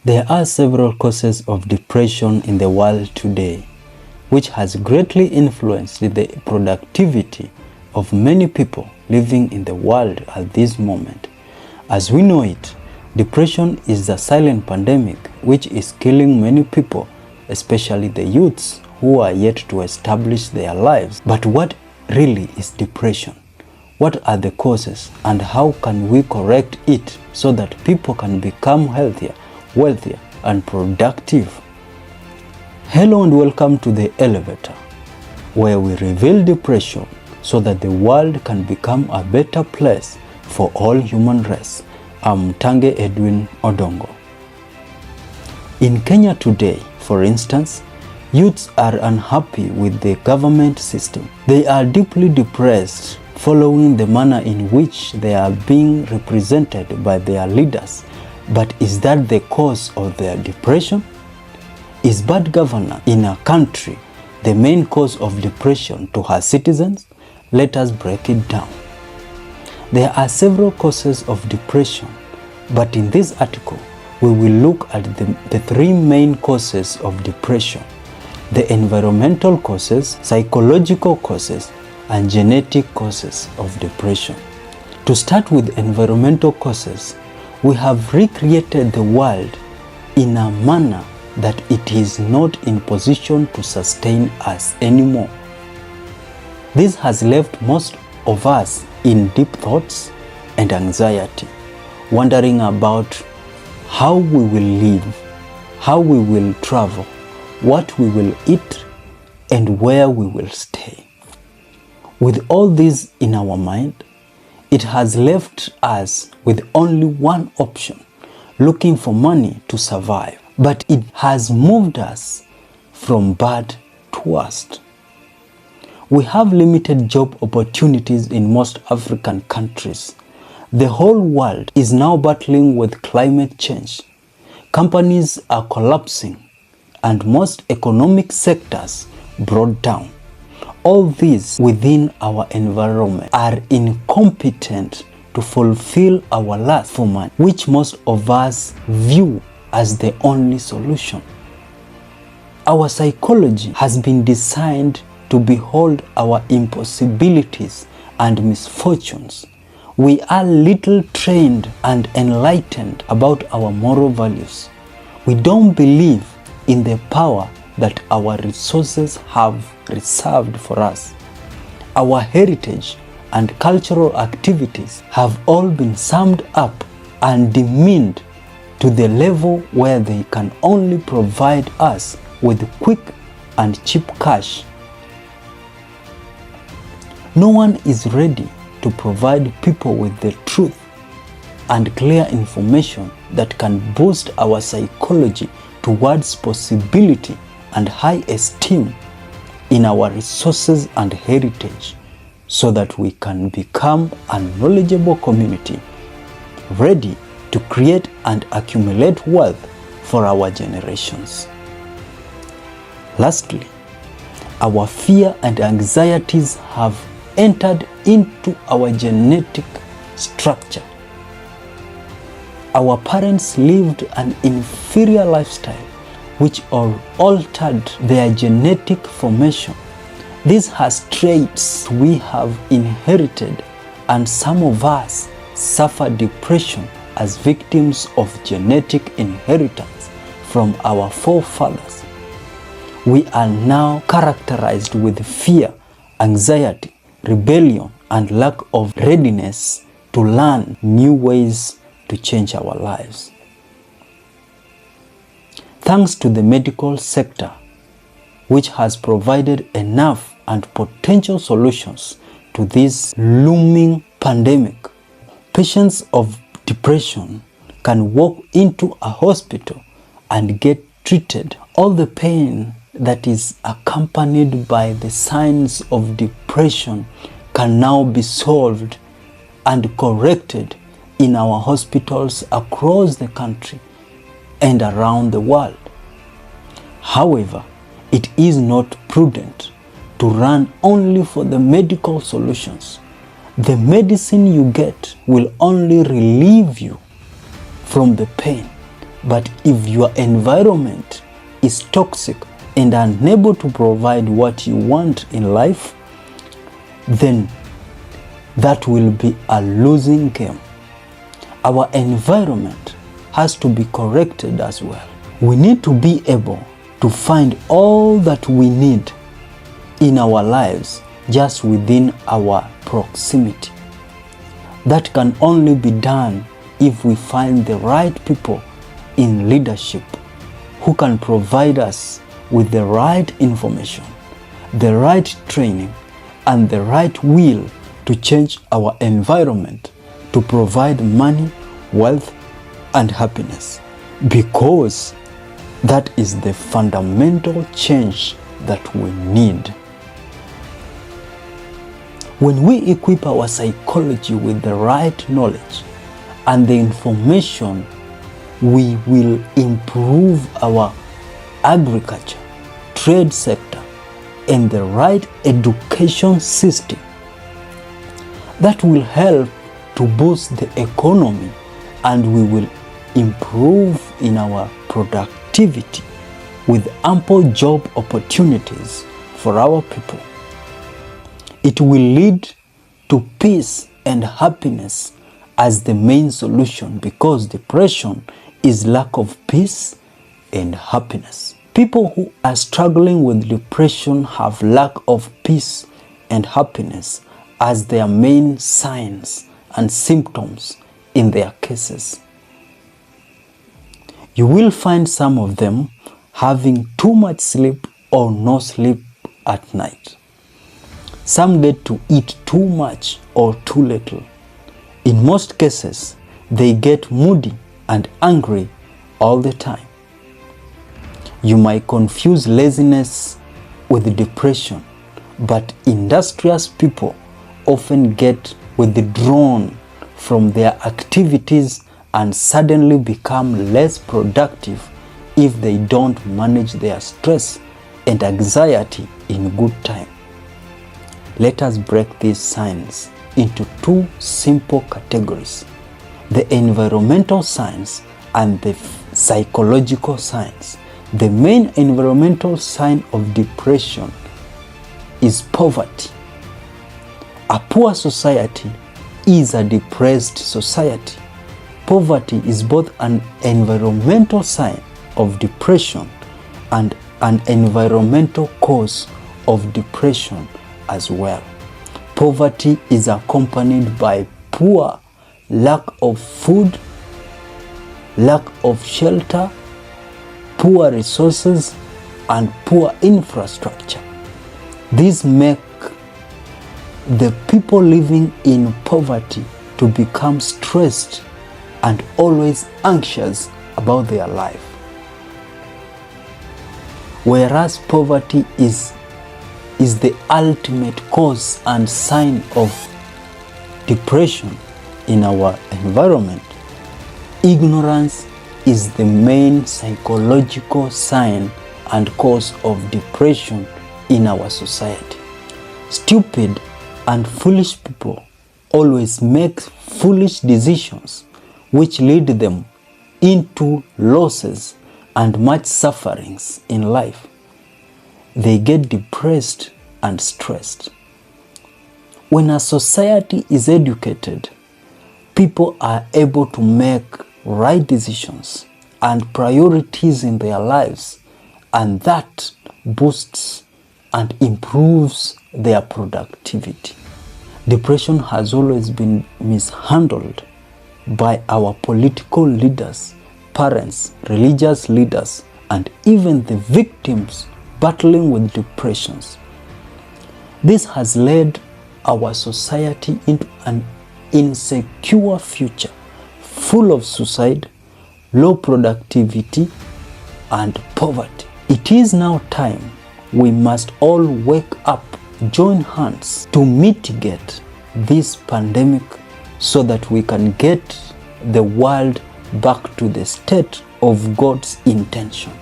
There are several causes of depression in the world today, which has greatly influenced the productivity of many people living in the world at this moment. As we know it, depression is the silent pandemic which is killing many people, especially the youths who are yet to establish their lives. But what really is depression? What are the causes, and how can we correct it so that people can become healthier, wealthier, and productive? Hello and welcome to The Elevator, where we reveal depression so that the world can become a better place for all human race. I'm MTANGE Edwine Odongo. In Kenya today, for instance, youths are unhappy with the government system. They are deeply depressed following the manner in which they are being represented by their leaders. But is that the cause of their depression? Is bad governance in a country the main cause of depression to her citizens? Let us break it down. There are several causes of depression, but in this article, we will look at the three main causes of depression: the environmental causes, psychological causes, and genetic causes of depression. To start with environmental causes, we have recreated the world in a manner that it is not in position to sustain us anymore. This has left most of us in deep thoughts and anxiety, wondering about how we will live, how we will travel, what we will eat, and where we will stay. With all this in our mind, it has left us with only one option: looking for money to survive. But it has moved us from bad to worst. We have limited job opportunities in most African countries. The whole world is now battling with climate change. Companies are collapsing and most economic sectors brought down. All these within our environment are incompetent to fulfill our lust for money, which most of us view as the only solution. Our psychology has been designed to behold our impossibilities and misfortunes. We are little trained and enlightened about our moral values. We don't believe in the power that our resources have reserved for us. Our heritage and cultural activities have all been summed up and demeaned to the level where they can only provide us with quick and cheap cash. No one is ready to provide people with the truth and clear information that can boost our psychology towards possibility and high esteem in our resources and heritage, so that we can become a knowledgeable community ready to create and accumulate wealth for our generations. Lastly, our fear and anxieties have entered into our genetic structure. Our parents lived an inferior lifestyle which altered their genetic formation. This has traits we have inherited, and some of us suffer depression as victims of genetic inheritance from our forefathers. We are now characterized with fear, anxiety, rebellion, and lack of readiness to learn new ways to change our lives. Thanks to the medical sector, which has provided enough and potential solutions to this looming pandemic, patients of depression can walk into a hospital and get treated. All the pain that is accompanied by the signs of depression can now be solved and corrected in our hospitals across the country and around the world. However, it is not prudent to run only for the medical solutions. The medicine you get will only relieve you from the pain, But if your environment is toxic and unable to provide what you want in life, then that will be a losing game. Our environment has to be corrected as well. We need to be able to find all that we need in our lives just within our proximity. That can only be done if we find the right people in leadership who can provide us with the right information, the right training, and the right will to change our environment to provide money, wealth, and happiness. Because that is the fundamental change that we need. When we equip our psychology with the right knowledge and the information, we will improve our agriculture, trade sector, and the right education system. That will help to boost the economy, and we will improve in our productivity with ample job opportunities for our people. It will lead to peace and happiness as the main solution, because depression is lack of peace and happiness. People who are struggling with depression have lack of peace and happiness as their main signs and symptoms in their cases. You will find some of them having too much sleep or no sleep at night. Some get to eat too much or too little. In most cases, they get moody and angry all the time. You might confuse laziness with depression, but industrious people often get withdrawn from their activities and suddenly become less productive if they don't manage their stress and anxiety in good time. Let us break these signs into two simple categories: the environmental signs and the psychological signs. The main environmental sign of depression is poverty. A poor society is a depressed society. Poverty is both an environmental sign of depression and an environmental cause of depression as well. Poverty is accompanied by poor, lack of food, lack of shelter, poor resources, and poor infrastructure. These make the people living in poverty to become stressed and always anxious about their life. Whereas poverty is the ultimate cause and sign of depression in our environment, ignorance is the main psychological sign and cause of depression in our society. Stupid and foolish people always make foolish decisions which lead them into losses and much sufferings in life. They get depressed and stressed. When a society is educated, people are able to make right decisions and priorities in their lives, and that boosts and improves their productivity. Depression has always been mishandled by our political leaders, parents, religious leaders, and even the victims battling with depressions. This has led our society into an insecure future, full of suicide, low productivity, and poverty. It is now time we must all wake up, join hands to mitigate this pandemic so that we can get the world back to the state of God's intention.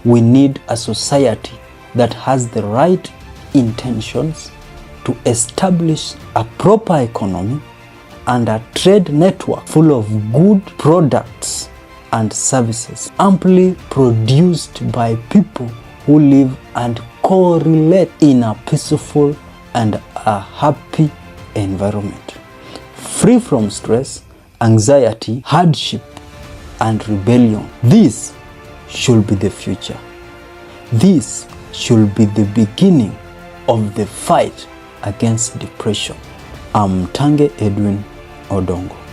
We need a society that has the right intentions to establish a proper economy and a trade network full of good products and services amply produced by people who live and correlate in a peaceful and a happy environment, free from stress, anxiety, hardship, and rebellion. This should be the future. This should be the beginning of the fight against depression. I'm MTANGE Edwine Odongo.